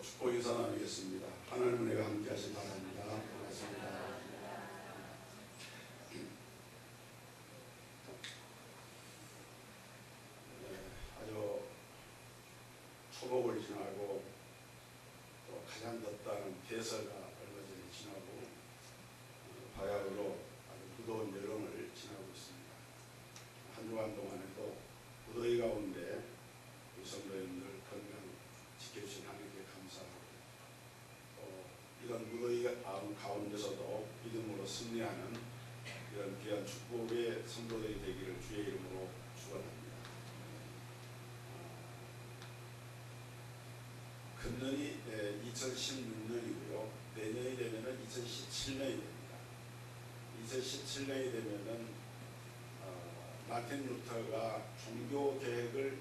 축복 인사 나누겠습니다. 하나님 은혜가 함께 하시기 바랍니다. 반갑습니다. 아주 초복을 지나고 또 가장 덥다는 대서가 얼마 전에 지나고 바야흐로 아주 무더운 여름을 지나고 있습니다. 한 주간 동안에도 무더위 가운데 우리 성도님들 건강 지켜주신 하나님께 감사하고 또 이런 무더위 가운데서도 믿음으로 승리하는 이런 귀한 축복의 성도들이 되기를 주의 이름으로 축원합니다. 금년이 2016년이고요. 내년이 되면은 2017년이 됩니다. 2017년이 되면은 마틴 루터가 종교 개혁을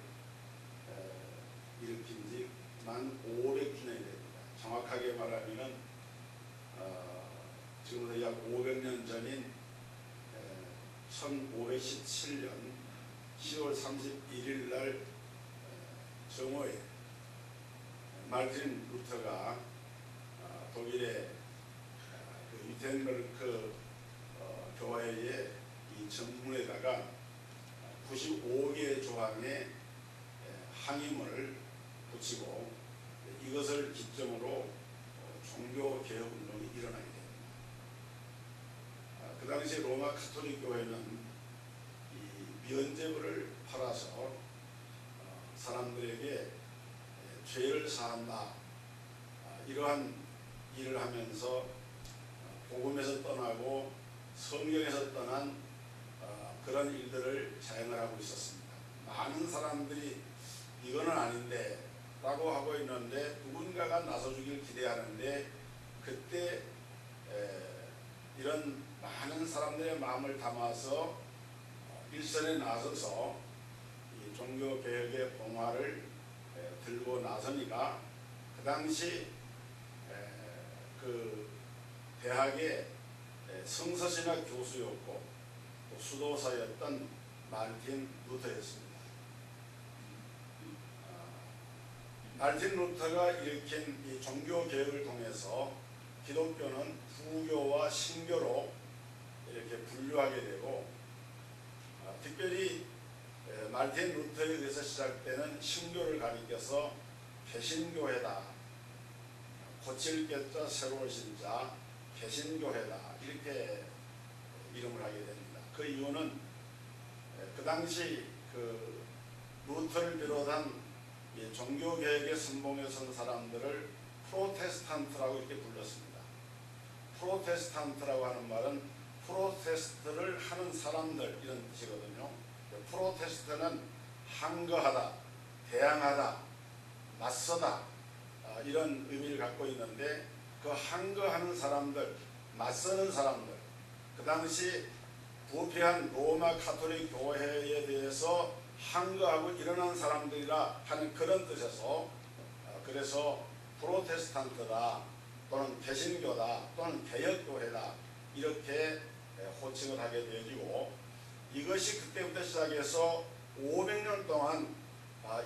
일으킨 지 만 500주년이 됩니다. 정확하게 말하면은 지금부터 약 500년 전인 1517년 10월 31일 날 정오에 마틴 루터가 독일의 위텐베르크 교회의 이 정문에다가 95개의 조항의 항임을 붙이고 이것을 기점으로 종교 개혁 운동이 일어나게 됩니다. 그 당시 로마 가톨릭 교회는 이 면죄부를 팔아서 사람들에게 죄를 사한다 이러한 일을 하면서 복음에서 떠나고 성경에서 떠난 그런 일들을 자행을 하고 있었습니다. 많은 사람들이 이거는 아닌데 라고 하고 있는데 누군가가 나서주길 기대하는데 그때 이런 많은 사람들의 마음을 담아서 일선에 나서서 이 종교개혁의 봉화를 들고 나서니까 그 당시 그 대학의 성서신학 교수였고 또 수도사였던 마르틴 루터였습니다. 마르틴 루터가 일으킨 이 종교개혁을 통해서 기독교는 부교와 신교로 이렇게 분류하게 되고 특별히 마르틴 루터에 의해서 시작되는 신교를 가리켜서 개신교회다, 고칠 개자 새로운 신자 개신교회다 이렇게 이름을 하게 됩니다. 그 이유는 그 당시 그 루터를 비롯한 종교개혁의 선봉에 선 사람들을 프로테스탄트라고 이렇게 불렀습니다. 프로테스탄트라고 하는 말은 프로테스트를 하는 사람들 이런 뜻이거든요. 프로테스트는 항거하다, 대항하다, 맞서다 이런 의미를 갖고 있는데 그 항거하는 사람들, 맞서는 사람들, 그 당시 부패한 로마 가톨릭 교회에 대해서 항거하고 일어난 사람들이라 하는 그런 뜻에서 그래서 프로테스탄트다 또는 개신교다 또는 개혁교회다 이렇게 호칭을 하게 되어지고 이것이 그때부터 시작해서 500년 동안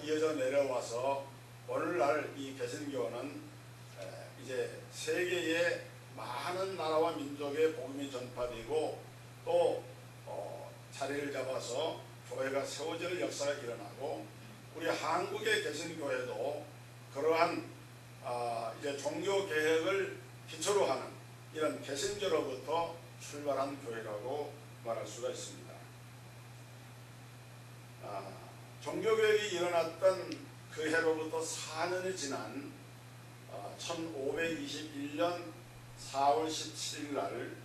이어져 내려와서 오늘날 이 개신교는 이제 세계의 많은 나라와 민족의 복음이 전파되고 또 자리를 잡아서 교회가 세워질 역사가 일어나고 우리 한국의 개신교회도 그러한 이제 종교 개혁을 기초로 하는 이런 개신교로부터 출발한 교회라고 말할 수가 있습니다. 종교 개혁이 일어났던 그 해로부터 4년이 지난 1521년 4월 17일 날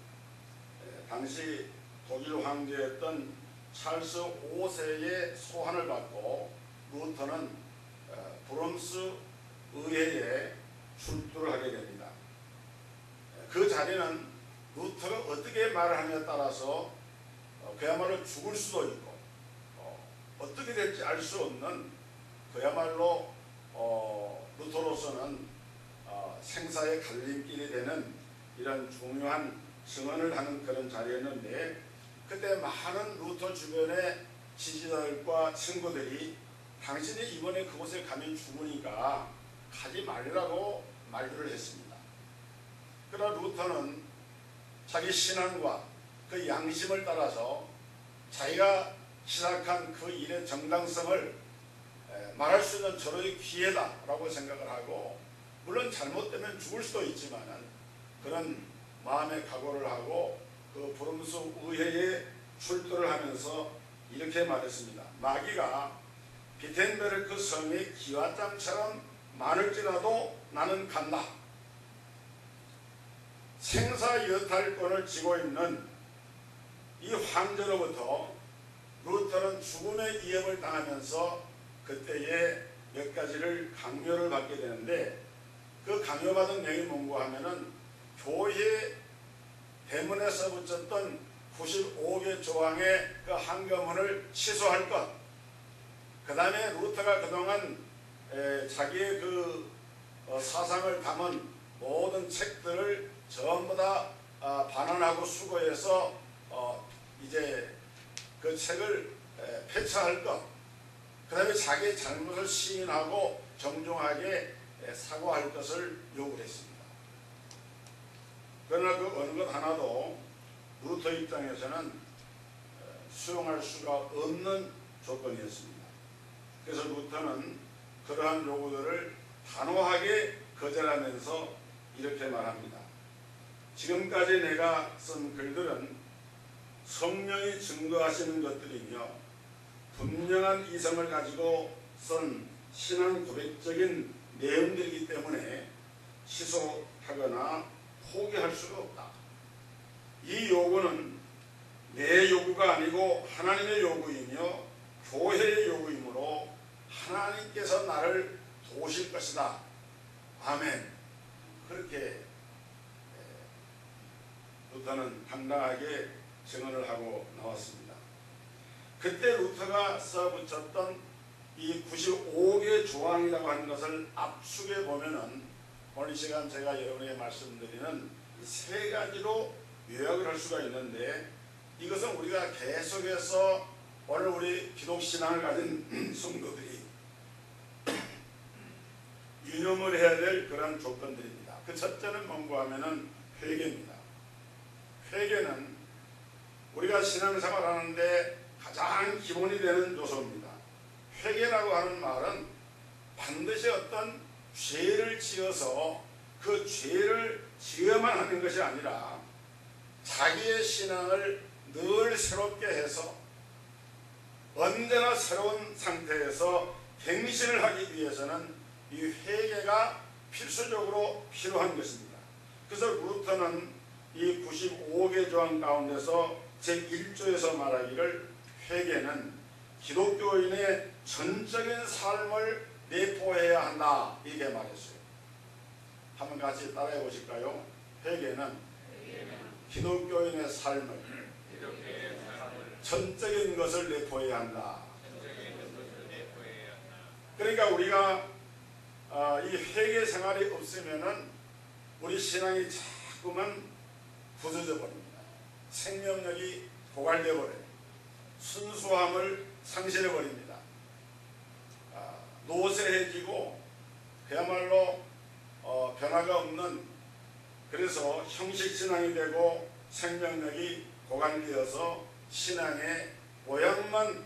당시 독일 황제였던 찰스 5세의 소환을 받고 루터는 브롬스 의회에 출두를 하게 됩니다. 그 자리는 루터가 어떻게 말을 하냐에 따라서 그야말로 죽을 수도 있고 어떻게 될지 알 수 없는 그야말로 루터로서는 생사의 갈림길이 되는 이런 중요한 증언을 하는 그런 자리였는데 그때 많은 루터 주변의 지지자들과 친구들이 당신이 이번에 그곳에 가면 죽으니까 가지 말라고 말들을 했습니다. 그러나 루터는 자기 신앙과 그 양심을 따라서 자기가 시작한 그 일의 정당성을 말할 수 있는 저로의 기회다라고 생각을 하고, 물론 잘못되면 죽을 수도 있지만 그런 마음의 각오를 하고 그 브름스 의회에 출두를 하면서 이렇게 말했습니다. 마귀가 비텐베르크 성의 기와장처럼 많을지라도 나는 간다. 생사여탈권을 쥐고 있는 이 황제로부터 루터는 죽음의 위협을 당하면서 그때에 몇 가지를 강요를 받게 되는데, 그 강요받은 내용이 뭔가 하면은 교회 대문에서 붙였던 95개 조항의 그 한거문을 취소할 것, 그 다음에 루터가 그동안 자기의 그 사상을 담은 모든 책들을 전부 다 반환하고 수거해서 이제 그 책을 폐차할 것, 그 다음에 자기의 잘못을 시인하고 정중하게 사과할 것을 요구를 했습니다. 그러나 그 어느 것 하나도 루터 입장에서는 수용할 수가 없는 조건이었습니다. 그래서 루터는 그러한 요구들을 단호하게 거절하면서 이렇게 말합니다. 지금까지 내가 쓴 글들은 성령이 증거하시는 것들이며 분명한 이성을 가지고 쓴 신앙 고백적인 내용들이기 때문에 취소하거나 포기할 수가 없다. 이 요구는 내 요구가 아니고 하나님의 요구이며 교회의 요구이므로 하나님께서 나를 도우실 것이다. 아멘. 그렇게 루터는 당당하게 증언을 하고 나왔습니다. 그때 루터가 써붙였던 이 95개 조항이라고 하는 것을 압축해 보면은 오늘 이 시간 제가 여러분에게 말씀드리는 세 가지로 요약을 할 수가 있는데, 이것은 우리가 계속해서 오늘 우리 기독신앙을 가진 성도들이 유념을 해야 될 그런 조건들입니다. 그 첫째는 뭔가 하면은 회개입니다. 회개는 우리가 신앙생활 하는데 가장 기본이 되는 요소입니다. 회개라고 하는 말은 반드시 어떤 죄를 지어서 그 죄를 지어만 하는 것이 아니라 자기의 신앙을 늘 새롭게 해서 언제나 새로운 상태에서 갱신을 하기 위해서는 이 회개가 필수적으로 필요한 것입니다. 그래서 루터는 이 95개 조항 가운데서 제1조에서 말하기를 회개는 기독교인의 전적인 삶을 내포해야 한다, 이렇게 말했어요. 한번 같이 따라해 보실까요? 회개는 기독교인의 삶을 전적인 것을 내포해야 한다. 그러니까 우리가 이 회개 생활이 없으면은 우리 신앙이 자꾸만 부서져 버립니다. 생명력이 고갈되어 버려요. 순수함을 상실해 버립니다. 노쇠해지고 그야말로 변화가 없는, 그래서 형식신앙이 되고 생명력이 고갈되어서 신앙의 모양만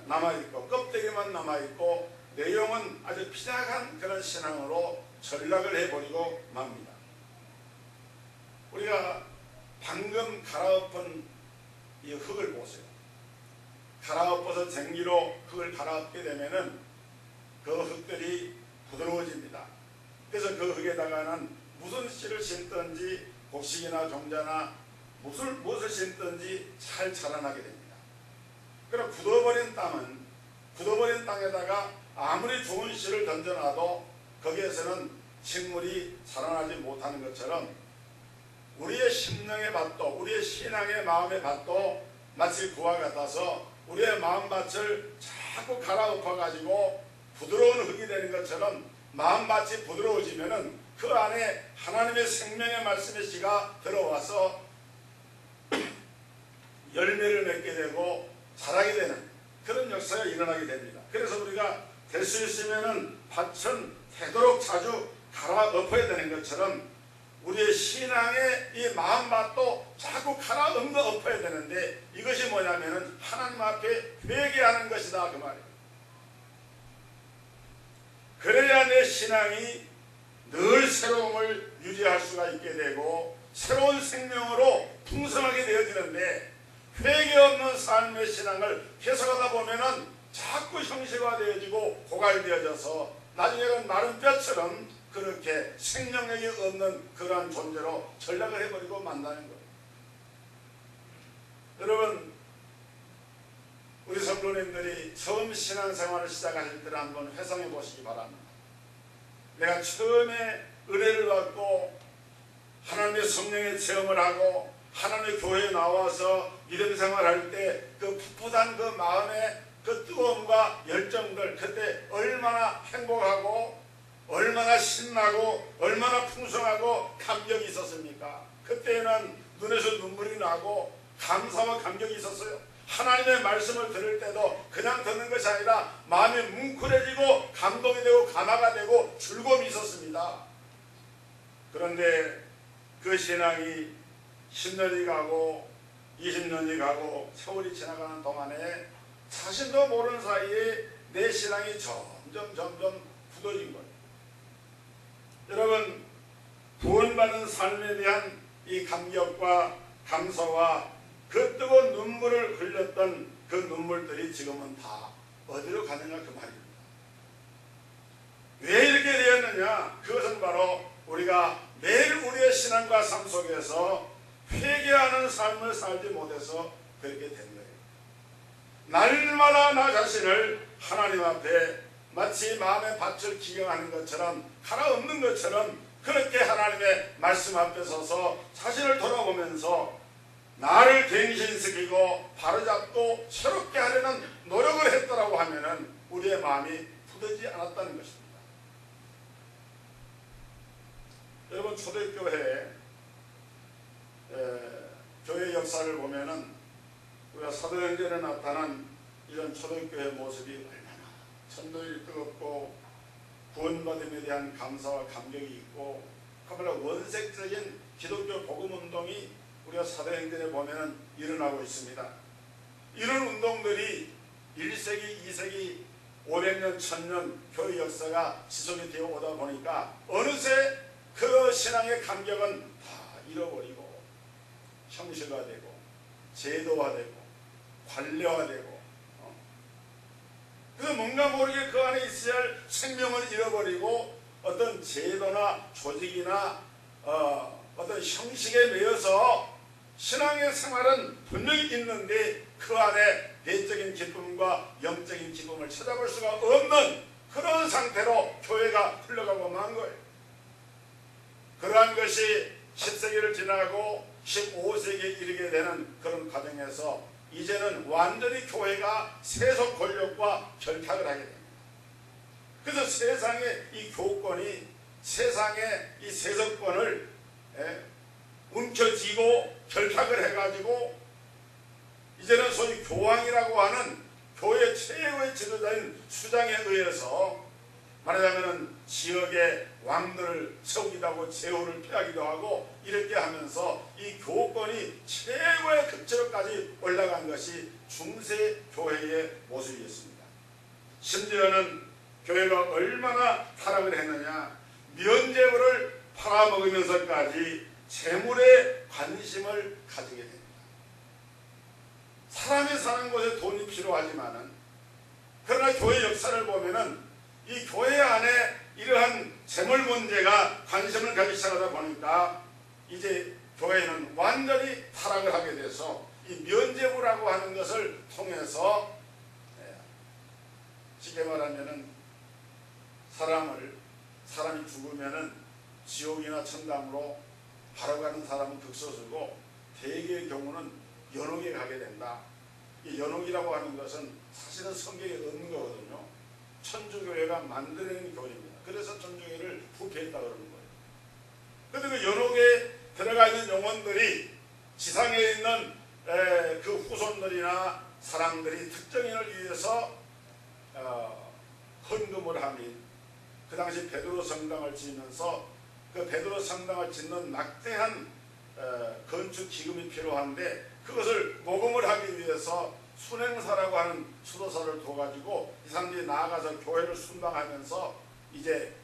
남아있고 껍데기만 남아있고 내용은 아주 피작한 그런 신앙으로 전락을 해버리고 맙니다. 우리가 방금 갈아엎은 이 흙을 보세요. 갈아엎어서 쟁기로 흙을 갈아엎게 되면은 그 흙들이 부드러워집니다. 그래서 그 흙에다가는 무슨 씨를 심든지 곡식이나 종자나 무엇을 심든지 잘 자라나게 됩니다. 그럼 굳어버린 땅은 굳어버린 땅에다가 아무리 좋은 씨를 던져놔도 거기에서는 식물이 자라나지 못하는 것처럼 우리의 심령의 밭도, 우리의 신앙의 마음의 밭도 마치 그와 같아서 우리의 마음밭을 자꾸 갈아엎어 가지고 부드러운 흙이 되는 것처럼 마음밭이 부드러워지면은 그 안에 하나님의 생명의 말씀의 씨가 들어와서 열매를 맺게 되고 자라게 되는 그런 역사가 일어나게 됩니다. 그래서 우리가 될 수 있으면은 밭은 되도록 자주 갈아엎어야 되는 것처럼 우리의 신앙의 이 마음밭도 자꾸 갈아엎어야 되는데, 이것이 뭐냐면은 하나님 앞에 회개하는 것이다 그 말이에요. 그래야 내 신앙이 늘 새로움을 유지할 수가 있게 되고 새로운 생명으로 풍성하게 되어지는데, 회개 없는 삶의 신앙을 계속하다 보면은 자꾸 형식화되어지고 고갈되어져서 나중에는 마른 뼈처럼 그렇게 생명력이 없는 그러한 존재로 전락을 해버리고 만나는 거예요. 여러분, 우리 성도님들이 처음 신앙생활을 시작하실 때를 한번 회상해 보시기 바랍니다. 내가 처음에 은혜를 받고 하나님의 성령의 체험을 하고 하나님의 교회에 나와서 믿음 생활할 때 그 풋풋한 그 마음의 그 뜨거움과 열정들, 그때 얼마나 행복하고 얼마나 신나고 얼마나 풍성하고 감격이 있었습니까? 그때는 눈에서 눈물이 나고 감사와 감격이 있었어요. 하나님의 말씀을 들을 때도 그냥 듣는 것이 아니라 마음이 뭉클해지고 감동이 되고 감화가 되고 즐거움이 있었습니다. 그런데 그 신앙이 10년이 가고 20년이 가고 세월이 지나가는 동안에 자신도 모르는 사이에 내 신앙이 점점 굳어진 거예요. 여러분, 구원받은 삶에 대한 이 감격과 감사와 그 뜨거운 눈물을 흘렸던 그 눈물들이 지금은 다 어디로 가느냐 그 말입니다. 왜 이렇게 되었느냐? 그것은 바로 우리가 매일 우리의 신앙과 삶 속에서 회개하는 삶을 살지 못해서 그렇게 된 거예요. 날마다 나 자신을 하나님 앞에 마치 마음의 밭을 기경하는 것처럼 갈아엎는 것처럼 그렇게 하나님의 말씀 앞에 서서 자신을 돌아보면서 나를 갱신시키고 바로잡고 새롭게 하려는 노력을 했더라고 하면은 우리의 마음이 굳어지지 않았다는 것입니다. 여러분, 초대교회 교회 역사를 보면은 우리가 사도행전에 나타난 이런 초대교회 모습이 얼마나 천도일이 뜨겁고 구원받음에 대한 감사와 감격이 있고, 그야말로 원색적인 기독교 복음운동이 우리가 사도행전에 보면은 일어나고 있습니다. 이런 운동들이 1세기, 2세기, 500년, 1000년 교회 역사가 지속이 되어 오다 보니까 어느새 그 신앙의 감격은 다 잃어버리고 형식화되고 제도화되고 관료화되고, 그래서 뭔가 모르게 그 안에 있어야 할 생명을 잃어버리고 어떤 제도나 조직이나 어떤 형식에 매여서 신앙의 생활은 분명히 있는데 그 안에 내적인 기쁨과 영적인 기쁨을 찾아볼 수가 없는 그런 상태로 교회가 흘러가고 만 거예요. 그러한 것이 10세기를 지나고 15세기에 이르게 되는 그런 과정에서 이제는 완전히 교회가 세속 권력과 결탁을 하게 됩니다. 그래서 세상의 이 교권이 세상의 이 세속권을 움켜쥐고 결탁을 해가지고 이제는 소위 교황이라고 하는 교회 최고의 지도자인 수장에 의해서 말하자면 지역의 왕들을 세우기도 하고 제후를 피하기도 하고 이렇게 하면서 이 교권이 최고의 극치로까지 올라간 것이 중세 교회의 모습이었습니다. 심지어는 교회가 얼마나 타락을 했느냐, 면죄부를 팔아먹으면서까지 재물에 관심을 가지게 됩니다. 사람이 사는 곳에 돈이 필요하지만은, 그러나 교회 역사를 보면은 이 교회 안에 이러한 재물 문제가 관심을 가지기 시작하다 보니까 이제 교회는 완전히 타락을 하게 돼서 이 면죄부라고 하는 것을 통해서 쉽게 말하면은 사람이 죽으면은 지옥이나 천당으로 바로 가는 사람은 극소수고 대개의 경우는 연옥에 가게 된다. 이 연옥이라고 하는 것은 사실은 성경에 없는 거거든요. 천주교회가 만드는 교회입니다. 그래서 천주교회를 부패했다 그러는 거예요. 그런데 그 연옥에 들어가 있는 영혼들이 지상에 있는 그 후손들이나 사람들이 특정인을 위해서 헌금을 하니 그 당시 베드로 성당을 지으면서 그 베드로 성당을 짓는 막대한 건축 기금이 필요한데 그것을 모금을 하기 위해서 순행사라고 하는 수도사를 둬가지고 이 사람들이 나아가서 교회를 순방하면서 이제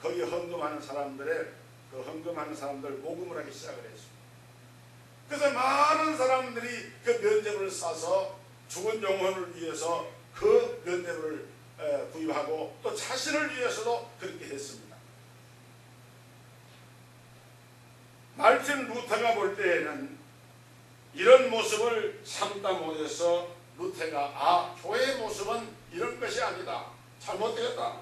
거기 헌금하는 사람들 모금을 하기 시작을 했습니다. 그래서 많은 사람들이 그 면제부를 싸서 죽은 영혼을 위해서 그 면제부를 구입하고 또 자신을 위해서도 그렇게 했습니다. 말틴 루터가 볼 때에는 이런 모습을 참다 못해서 루터가 교회의 모습은 이런 것이 아니다, 잘못되었다,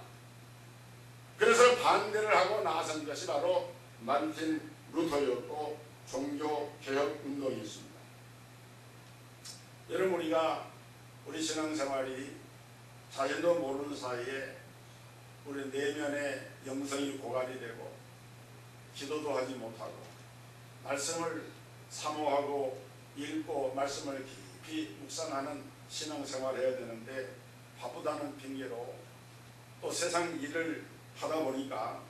그래서 반대를 하고 나선 것이 바로 말틴 루터였고 종교개혁운동이었습니다. 여러분, 우리 신앙생활이 자신도 모르는 사이에 우리 내면의 영성이 고갈이 되고 기도도 하지 못하고 말씀을 사모하고 읽고 말씀을 깊이 묵상하는 신앙생활을 해야 되는데 바쁘다는 핑계로 또 세상 일을 하다 보니까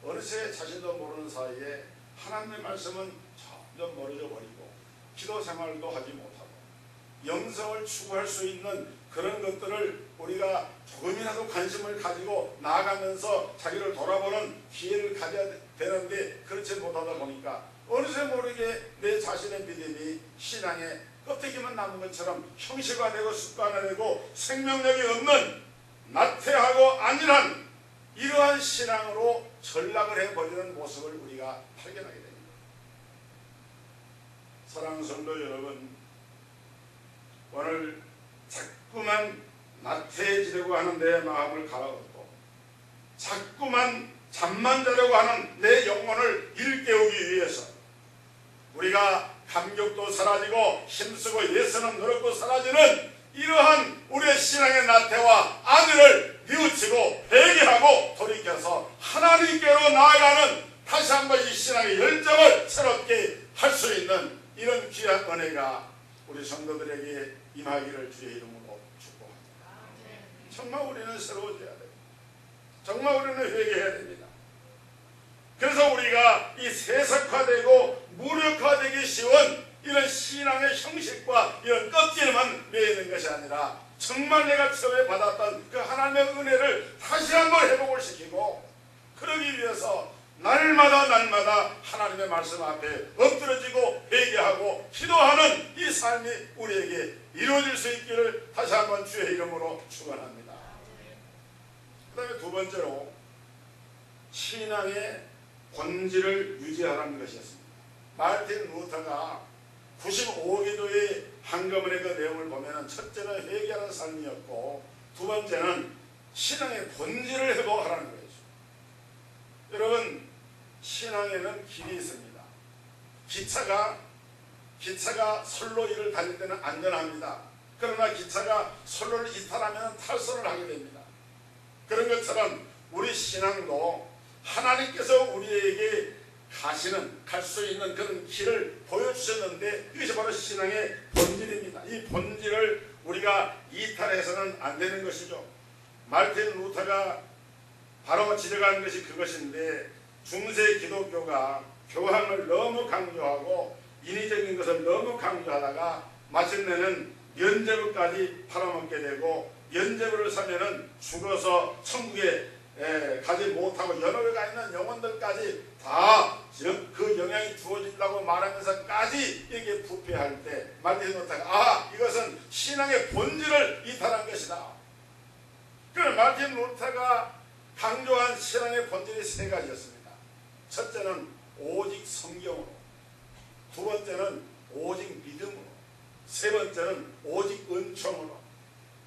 어느새 자신도 모르는 사이에 하나님의 말씀은 점점 멀어져 버리고 기도 생활도 하지 못하고 영성을 추구할 수 있는 그런 것들을 우리가 조금이라도 관심을 가지고 나아가면서 자기를 돌아보는 기회를 가져야 되는데 그렇지 못하다 보니까 어느새 모르게 내 자신의 믿음이 신앙의 껍데기만 남은 것처럼 형식화되고 습관화되고 생명력이 없는 나태하고 안일한 이러한 신앙으로 전락을 해버리는 모습을 우리가 발견하게 됩니다. 사랑하는 성도 여러분, 오늘 자꾸만 나태해지려고 하는 내 마음을 갈아엎고 자꾸만 잠만 자려고 하는 내 영혼을 일깨우기 위해서 우리가 감격도 사라지고 힘쓰고 예수는 늘었고 사라지는 이러한 우리의 신앙의 나태와 안위를 뉘우치고 회개하고 돌이켜서 하나님께로 나아가는 다시 한번 이 신앙의 열정을 새롭게 할 수 있는 이런 귀한 은혜가 우리 성도들에게 임하기를 주의 이름으로 축복합니다. 정말 우리는 새로워져야 됩니다. 정말 우리는 회개해야 됩니다. 그래서 우리가 이 세속화되고 무력화되기 쉬운 이런 신앙의 형식과 이런 껍질만 매이는 것이 아니라 정말 내가 처음에 받았던 그 하나님의 은혜를 다시 한번 회복을 시키고 그러기 위해서 날마다 하나님의 말씀 앞에 엎드러지고 회개하고 기도하는 이 삶이 우리에게 이루어질 수 있기를 다시 한번 주의 이름으로 축원합니다. 그 다음에 두 번째로 신앙의 본질을 유지하라는 것이었습니다. 말틴 루터가 95기도의 한꺼번에 그 내용을 보면 첫째는 회개하는 삶이었고 두 번째는 신앙의 본질을 회복하라는 거예요. 여러분, 신앙에는 길이 있습니다. 기차가 선로위를 달릴 때는 안전합니다. 그러나 기차가 선로를 이탈하면 탈선을 하게 됩니다. 그런 것처럼 우리 신앙도 하나님께서 우리에게 갈 수 있는 그런 길을 보여주셨는데 이것이 바로 신앙의 본질입니다. 이 본질을 우리가 이탈해서는 안 되는 것이죠. 말틴 루터가 바로 지적하는 것이 그것인데 중세 기독교가 교황을 너무 강조하고 인위적인 것을 너무 강조하다가 마침내는 면죄부까지 팔아먹게 되고 면죄부를 사면은 죽어서 천국에 가지 못하고 연옥에 가 있는 영혼들까지 다 그 영향이 주어진다고 말하면서까지 이게 부패할 때 말틴 루터가 이것은 신앙의 본질을 이탈한 것이다. 그럼 말틴 루터가 강조한 신앙의 본질이 세 가지였습니다. 첫째는 오직 성경으로, 두 번째는 오직 믿음으로, 세 번째는 오직 은총으로.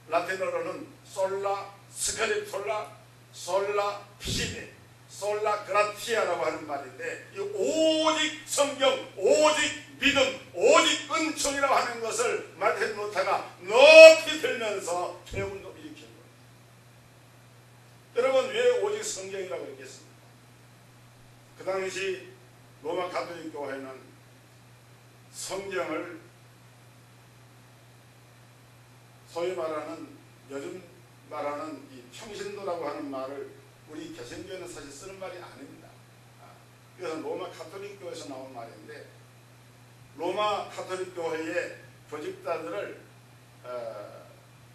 라틴어로는 솔라 스크립툴라 솔라 피데 솔라 그라티아라고 하는 말인데 이 오직 성경, 오직 믿음, 오직 은총이라고 하는 것을 말틴 루터가 높이 들면서 개혁운동을 일으킨 거예요. 여러분, 왜 오직 성경이라고 했겠습니까? 그 당시 로마 가톨릭 교회는 성경을 소위 말하는 요즘 말하는 이 평신도라고 하는 말을 우리 개신교회는 사실 쓰는 말이 아닙니다. 이것은 로마 가톨릭 교회에서 나온 말인데, 로마 가톨릭 교회의 교직자들을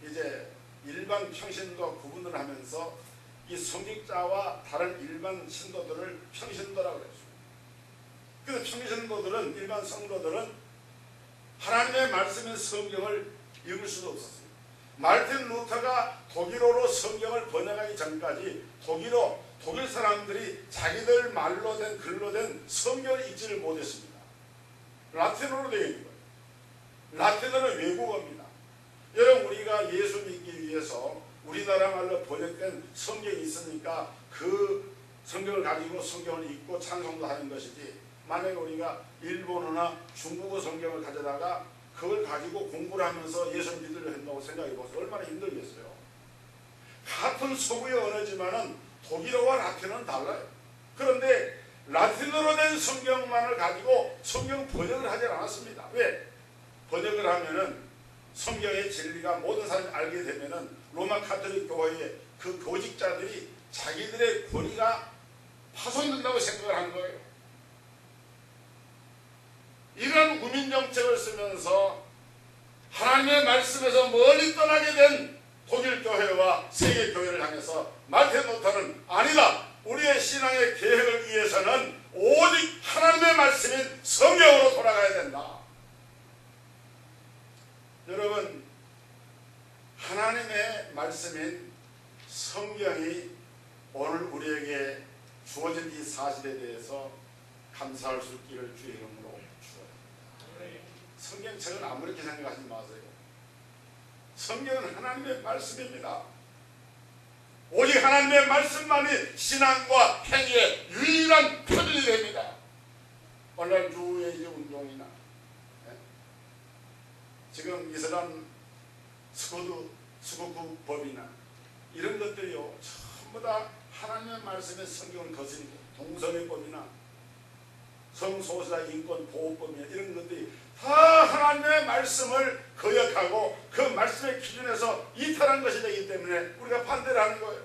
이제 일반 평신도와 구분을 하면서 이 성직자와 다른 일반 신도들을 평신도라고 그랬습니다. 그래서 평신도들은, 일반 성도들은 하나님의 말씀인 성경을 읽을 수도 없었어요. 마르틴 루터가 독일어로 성경을 번역하기 전까지 독일 사람들이 자기들 말로 된 글로 된 성경을 읽지를 못했습니다. 라틴어로 되어 있는 거예요. 라틴어는 외국어입니다. 여러분, 우리가 예수 믿기 위해서 우리나라 말로 번역된 성경이 있으니까 그 성경을 가지고 성경을 읽고 찬송도 하는 것이지, 만약에 우리가 일본어나 중국어 성경을 가져다가 그걸 가지고 공부를 하면서 예수 믿으려 한다고 생각해 보세요. 얼마나 힘들겠어요. 같은 소구의 언어지만은 독일어와 라틴어는 달라요. 그런데 라틴어로 된 성경만을 가지고 성경 번역을 하지 않았습니다. 왜? 번역을 하면은 성경의 진리가 모든 사람이 알게 되면은 로마 가톨릭 교회의 그 교직자들이 자기들의 권위가 파손된다고 생각을 한 거예요. 이런 구민정책을 쓰면서 하나님의 말씀에서 멀리 떠나게 된 독일 교회와 세계 교회를 향해서 마르틴 루터는 아니다. 우리의 신앙의 계획을 위해서는 오직 하나님의 말씀인 성경으로 돌아가야 된다. 여러분, 하나님의 말씀인 성경이 오늘 우리에게 주어진 이 사실에 대해서 감사할 수 있기를 주의 이름으로 축원합니다. 성경책은 아무렇게 생각하지 마세요. 성경은 하나님의 말씀입니다. 오직 하나님의 말씀만이 신앙과 행위의 유일한 표준이 됩니다. 오늘 주의 운동이나 지금 이슬람 수구법이나 이런 것들이요, 전부 다 하나님의 말씀의 성경을 거스리고, 동성애법이나 성소수자 인권 보호법이나 이런 것들이 다 하나님의 말씀을 거역하고 그 말씀의 기준에서 이탈한 것이 되기 때문에 우리가 반대를 하는 거예요.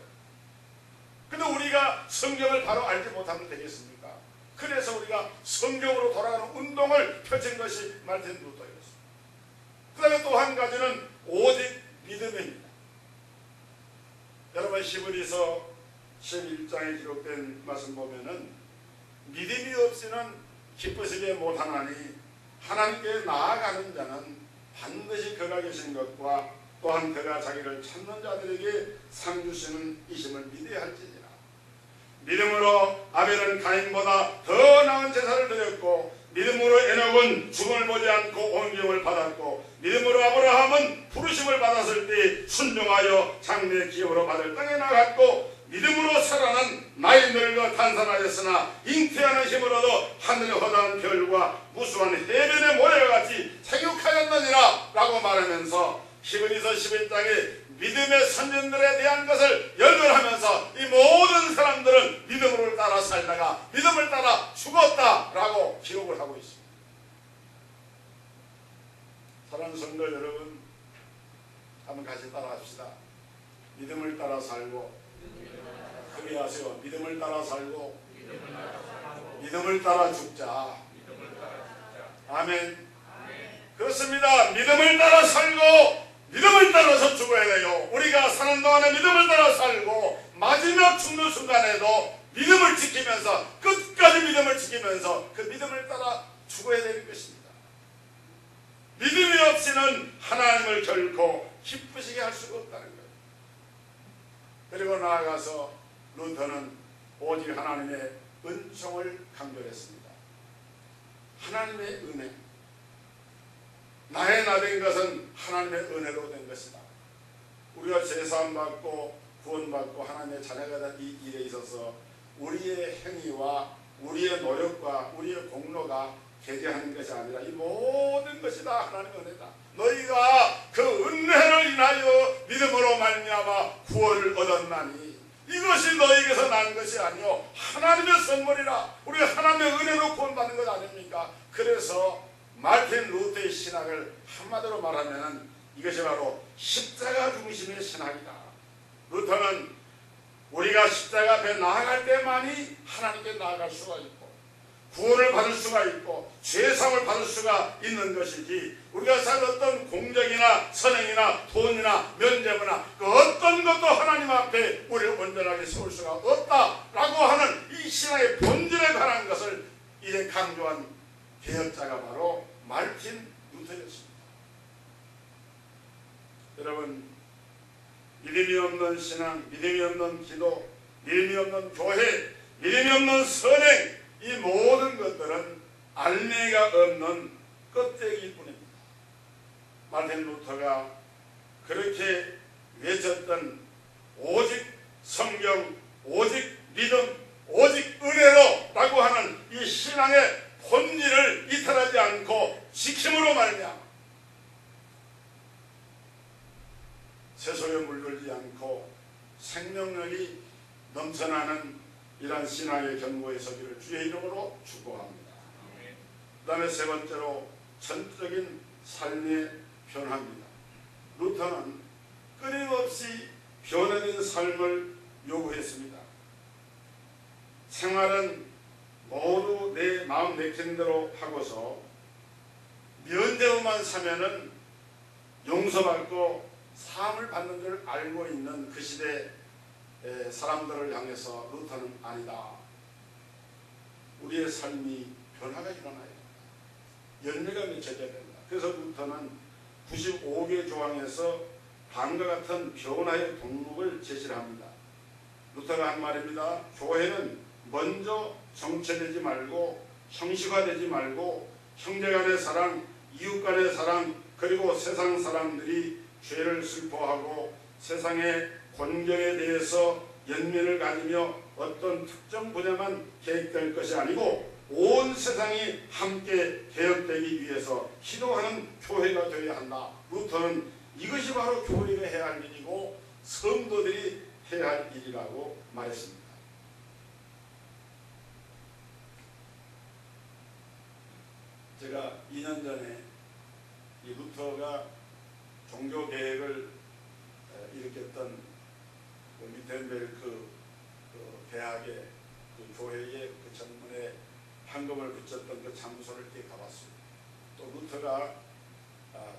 근데 우리가 성경을 바로 알지 못하면 되겠습니까? 그래서 우리가 성경으로 돌아가는 운동을 펼친 것이 마르틴 루터였습니다. 그 다음에 또 한 가지는 오직 믿음입니다. 여러분, 히브리서 11장에 기록된 말씀 보면은 믿음이 없이는 기쁘시게 못하나니 하나님께 나아가는 자는 반드시 그가 계신 것과 또한 그가 자기를 찾는 자들에게 상 주시는 이심을 믿어야 할지니라. 믿음으로 아벨은 가인보다 더 나은 제사를 드렸고, 믿음으로 에녹은 죽음을 보지 않고 온경을 받았고, 믿음으로 아브라함은 부르심을 받았을 때 순종하여 장래의 기업으로 받을 땅에 나갔고, 믿음으로 사라는 나이 늙어 탄산하였으나 잉태하는 힘으로도 하늘의 허다한 별과 무수한 해변의 모래와 같이 생육하였느니라 라고 말하면서 히브리서 11장에 믿음의 선진들에 대한 것을 연결하면서 이 모든 사람들은 믿음을 따라 살다가 믿음을 따라 죽었다라고 기록을 하고 있습니다. 사랑하는 성도 여러분, 한번 같이 따라합시다. 믿음을 따라 살고, 그리하세요. 믿음을 따라 살고 믿음을 따라 죽자. 아멘. 그렇습니다. 믿음을 따라 살고 믿음을 따라서 죽어야 돼요. 우리가 사는 동안에 믿음을 따라 살고 마지막 죽는 순간에도 믿음을 지키면서, 끝까지 믿음을 지키면서 그 믿음을 따라 죽어야 되는 것입니다. 믿음이 없이는 하나님을 결코 기쁘시게 할 수가 없다는 거예요. 그리고 나아가서 루터는 오직 하나님의 은총을 강조했습니다. 하나님의 은혜. 나의 나된 것은 하나님의 은혜로 된 것이다. 우리가 제사함 받고 구원받고 하나님의 자녀가 된 이 일에 있어서 우리의 행위와 우리의 노력과 우리의 공로가 계제하는 것이 아니라 이 모든 것이 다 하나님의 은혜다. 너희가 그 은혜를 인하여 믿음으로 말미암아 구원을 얻었나니 이것이 너희에게서 난 것이 아니요 하나님의 선물이라. 우리가 하나님의 은혜로 구원받는 것 아닙니까? 그래서 마르틴 루터의 신학을 한마디로 말하면 이것이 바로 십자가 중심의 신학이다. 루터는 우리가 십자가 앞에 나아갈 때만이 하나님께 나아갈 수가 있고 구원을 받을 수가 있고 죄사함을 받을 수가 있는 것이지, 우리가 살 어떤 공적이나 선행이나 돈이나 면제부나 그 어떤 것도 하나님 앞에 우리를 온전하게 세울 수가 없다라고 하는 이 신앙의 본질에 관한 것을 이제 강조한 개혁자가 바로 말틴 루터였습니다. 여러분, 믿음이 없는 신앙, 믿음이 없는 기도, 믿음이 없는 교회, 믿음이 없는 선행, 이 모든 것들은 알맹이가 없는 껍데기일 뿐입니다. 마틴 루터가 그렇게 외쳤던 오직 성경, 오직 믿음, 오직 은혜로 라고 하는 이 신앙의 본질을 이탈하지 않고 지킴으로 말미암아 세속에 물들지 않고 생명력이 넘쳐나는 이러한 신앙의 견고에 서기를 주의 이름으로 축복합니다. 그 다음에 세 번째로 전적인 삶의 변화입니다. 루터는 끊임없이 변화된 삶을 요구했습니다. 생활은 모두 내 마음 내키는 대로 하고서 면제만 사면은 용서받고 사함을 받는 줄 알고 있는 그 시대 사람들을 향해서 루터는 아니다. 우리의 삶이 변화가 일어나야 된다. 열매가 맺혀져야 된다. 그래서 루터는 95개 조항에서 다음과 같은 변화의 동목을 제시를 합니다. 루터가 한 말입니다. 교회는 먼저 정체되지 말고 형식화되지 말고 형제간의 사랑, 이웃간의 사랑, 그리고 세상 사람들이 죄를 슬퍼하고 세상의 권경에 대해서 연민을 가지며 어떤 특정 분야만 개혁될 것이 아니고 온 세상이 함께 개혁되기 위해서 기도하는 교회가 되어야 한다. 루터는 이것이 바로 교회가 해야 할 일이고 성도들이 해야 할 일이라고 말했습니다. 제가 2년 전에 이 루터가 종교개혁을 일으켰던 미텐베르크 대학의 그 교회의 그 전문에 황금을 붙였던 그 장소를 이렇게 가봤습니다. 또 루터가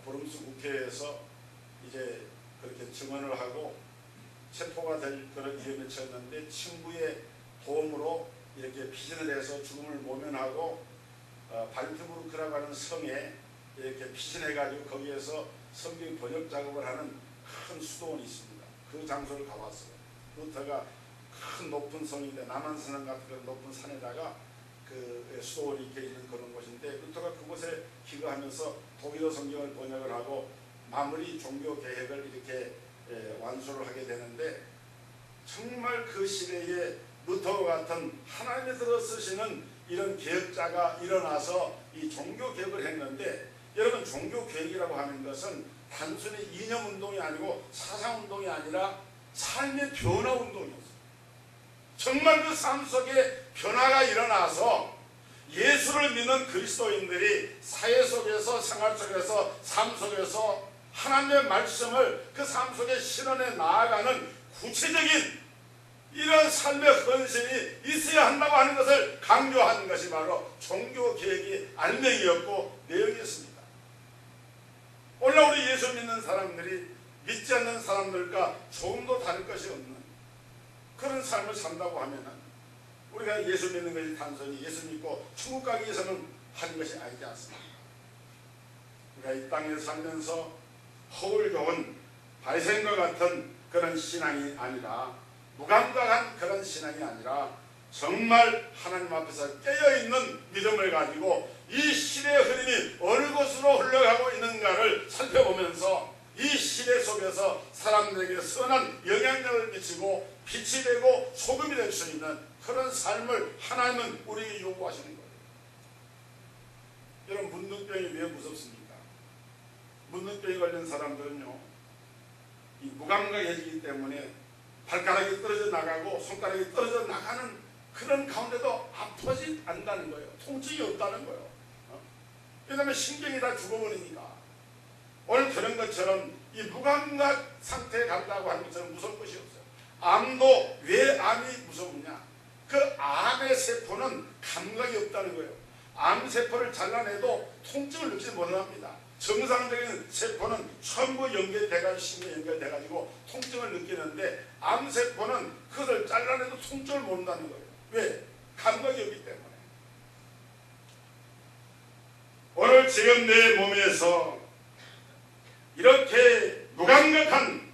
브룸스 국회에서 이제 그렇게 증언을 하고 체포가 될 그런 위험에 처했는데 친구의 도움으로 이렇게 피신을 해서 죽음을 모면하고 발트부르크라고 하는 성에 이렇게 피신해가지고 거기에서 성경 번역 작업을 하는 큰 수도원이 있습니다. 그 장소를 가봤어요. 루터가 큰 높은 성인데 남한산 같은 그런 높은 산에다가 그 수도원이 이렇게 있는 그런 곳인데 루터가 그곳에 기거하면서 독일어 성경을 번역을 하고 마무리 종교 개혁을 이렇게 완수를 하게 되는데, 정말 그 시대에 루터와 같은 하나님이 들어 쓰시는 이런 개혁자가 일어나서 이 종교 개혁을 했는데, 여러분 종교 개혁이라고 하는 것은 단순히 이념운동이 아니고 사상운동이 아니라 삶의 변화운동이었어요. 정말 그 삶 속에 변화가 일어나서 예수를 믿는 그리스도인들이 사회 속에서 생활 속에서 삶 속에서 하나님의 말씀을 그 삶 속에 실현해 나아가는 구체적인 이런 삶의 헌신이 있어야 한다고 하는 것을 강조한 것이 바로 종교개혁의 알맹이였고 내용이었습니다. 오늘 우리 예수 믿는 사람들이 믿지 않는 사람들과 조금도 다를 것이 없는 그런 삶을 산다고 하면 우리가 예수 믿는 것이 단순히 예수 믿고 천국 가기 위해서는 하는 것이 아니지 않습니까? 우리가 이 땅에 살면서 허울 좋은 바리새인과 같은 그런 신앙이 아니라, 무감각한 그런 신앙이 아니라 정말 하나님 앞에서 깨어있는 믿음을 가지고 이 시대의 흐름이 어느 곳으로 흘러가고 있는가를 살펴보면서 이 시대 속에서 사람들에게 선한 영향력을 미치고 빛이 되고 소금이 될 수 있는 그런 삶을 하나님은 우리에게 요구하시는 거예요. 여러분, 문둥병이 왜 무섭습니까? 문둥병이 걸린 사람들은요, 이 무감각해지기 때문에 발가락이 떨어져 나가고 손가락이 떨어져 나가는 그런 가운데도 아프지 않다는 거예요. 통증이 없다는 거예요. 왜냐하면 신경이 다 죽어버리니까. 오늘 그런 것처럼 이 무감각 상태에 간다고 하는 것처럼 무서운 것이 없어요. 암도 왜 암이 무섭냐? 그 암의 세포는 감각이 없다는 거예요. 암세포를 잘라내도 통증을 느끼지 못합니다. 정상적인 세포는 전부 연결돼가지고 심에 연결돼가지고 통증을 느끼는데 암세포는 그것을 잘라내도 통증을 모른다는 거예요. 왜? 감각이 없기 때문에. 오늘 지금 내 몸에서 이렇게 무감각한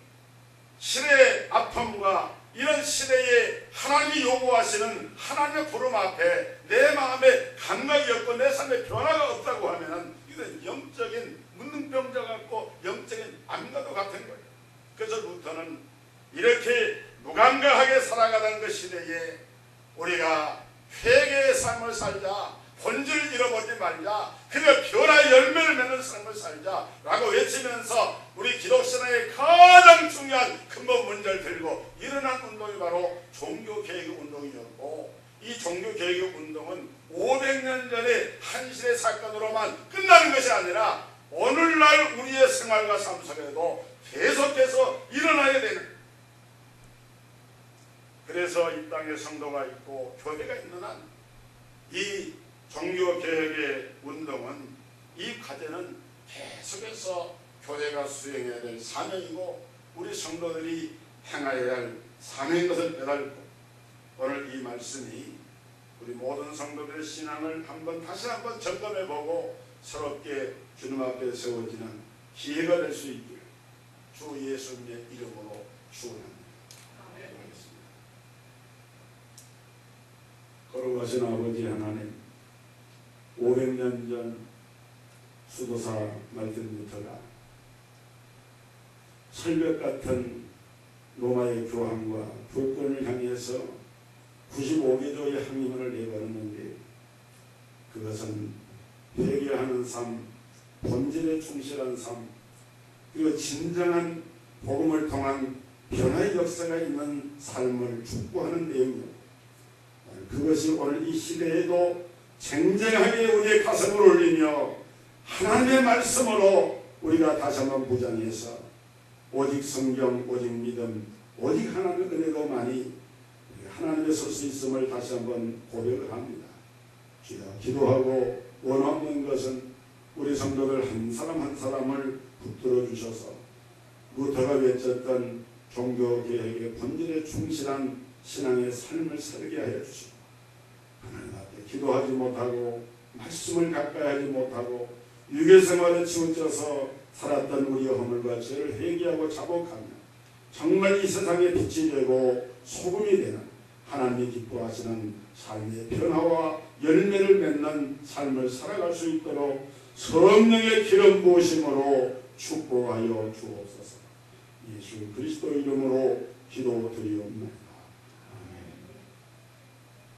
신의 아픔과 이런 시대에 하나님이 요구하시는 하나님의 부름 앞에 내 마음에 감각이 없고 내 삶에 변화가 없다고 하면은 이건 영적인 문둥병자 같고 영적인 암과도 같은 거예요. 그래서 루터는 이렇게 무감각하게 살아가는 그 시대에 우리가 회개의 삶을 살자, 본질을 잃어버리지 말자, 그저 변화의 열매를 맺는 삶을 살자 라고 외치면서 우리 기독신앙의 가장 중요한 근본 문제를 들고 일어난 운동이 바로 종교개혁 운동이었고, 이 종교개혁 운동은 500년 전에 한실의 사건으로만 끝나는 것이 아니라 오늘날 우리의 생활과 삶 속에도 계속해서 일어나야 되는, 그래서 이 땅에 성도가 있고 교회가 있는 한 이 종교개혁의 운동은, 이 과제는 계속해서 교회가 수행해야 될 사명이고 우리 성도들이 행해야 할 사명인 것을 깨달고, 오늘 이 말씀이 우리 모든 성도들의 신앙을 다시 한번 점검해보고 새롭게 주님 앞에 세워지는 기회가 될 수 있기를 주 예수님의 이름으로 축원합니다. 걸어가신 아버지 하나님, 500년 전 수도사 말틴 루터가 철벽 같은 로마의 교황과 교권을 향해서 95개조의 항의문을 내걸었는데, 그것은 회개하는 삶, 본질에 충실한 삶, 그리고 진정한 복음을 통한 변화의 역사가 있는 삶을 축복하는 내용이요. 그것이 오늘 이 시대에도 쟁쟁하게 우리의 가슴을 울리며 하나님의 말씀으로 우리가 다시 한번 무장해서 오직 성경, 오직 믿음, 오직 하나님의 은혜로만이 하나님의 설 수 있음을 다시 한번 고백을 합니다. 기도하고 원하는 것은 우리 성도들 한 사람 한 사람을 붙들어 주셔서 루터가 외쳤던 종교개혁의 본질에 충실한 신앙의 삶을 살게 하여 주시고, 하나님 앞에 기도하지 못하고 말씀을 가까이 하지 못하고 유괴생활에 치우쳐서 살았던 우리의 허물과 죄를 회개하고 자복하며 정말 이 세상의 빛이 되고 소금이 되는 하나님이 기뻐하시는 삶의 변화와 열매를 맺는 삶을 살아갈 수 있도록 성령의 기름 부으심으로 축복하여 주옵소서. 예수 그리스도 이름으로 기도드리옵나이다.